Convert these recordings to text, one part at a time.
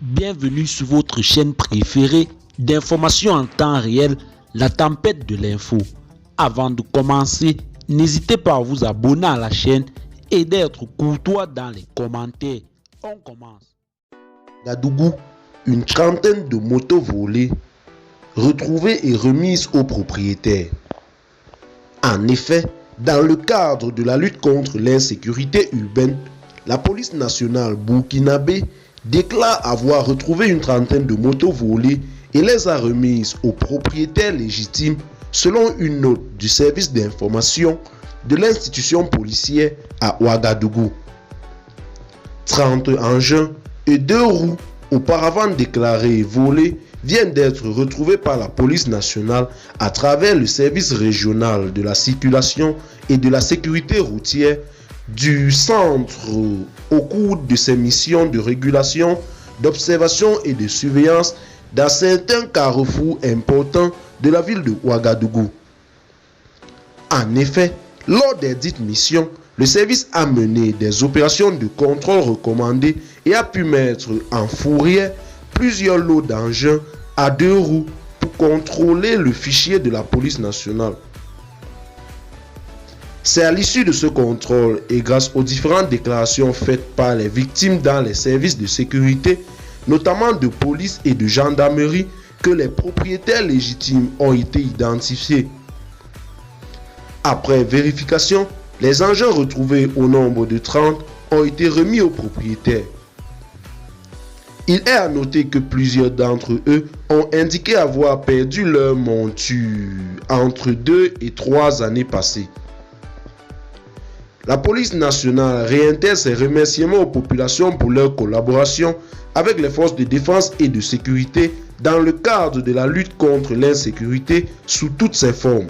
Bienvenue sur votre chaîne préférée d'information en temps réel, la tempête de l'info. Avant de commencer, n'hésitez pas à vous abonner à la chaîne et d'être courtois dans les commentaires. On commence. Ouagadougou, une trentaine de motos volées, retrouvées et remises aux propriétaires. En effet, dans le cadre de la lutte contre l'insécurité urbaine, la police nationale burkinabé déclare avoir retrouvé une trentaine de motos volées et les a remises aux propriétaires légitimes selon une note du service d'information de l'institution policière à Ouagadougou. 30 engins et 2 roues auparavant déclarés volés viennent d'être retrouvés par la police nationale à travers le service régional de la circulation et de la sécurité routière du centre au cours de ses missions de régulation, d'observation et de surveillance dans certains carrefours importants de la ville de Ouagadougou. En effet, lors des dites missions, le service a mené des opérations de contrôle recommandées et a pu mettre en fourrière plusieurs lots d'engins à 2 roues pour contrôler le fichier de la police nationale. C'est à l'issue de ce contrôle et grâce aux différentes déclarations faites par les victimes dans les services de sécurité, notamment de police et de gendarmerie, que les propriétaires légitimes ont été identifiés. Après vérification, les engins retrouvés au nombre de 30 ont été remis aux propriétaires. Il est à noter que plusieurs d'entre eux ont indiqué avoir perdu leur monture entre 2 et 3 années passées. La police nationale réitère ses remerciements aux populations pour leur collaboration avec les forces de défense et de sécurité dans le cadre de la lutte contre l'insécurité sous toutes ses formes.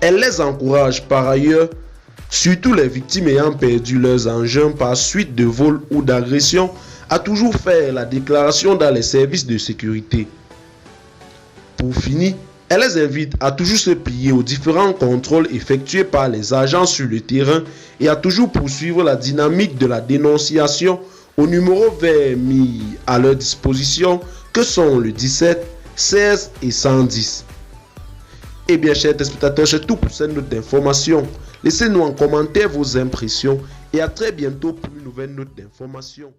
Elle les encourage par ailleurs, surtout les victimes ayant perdu leurs engins par suite de vols ou d'agressions, à toujours faire la déclaration dans les services de sécurité. Pour finir, elle les invite à toujours se plier aux différents contrôles effectués par les agents sur le terrain et à toujours poursuivre la dynamique de la dénonciation au numéro vert mis à leur disposition que sont le 17, 16 et 110. Eh bien, chers téléspectateurs, c'est tout pour cette note d'information. Laissez-nous en commentaire vos impressions et à très bientôt pour une nouvelle note d'information.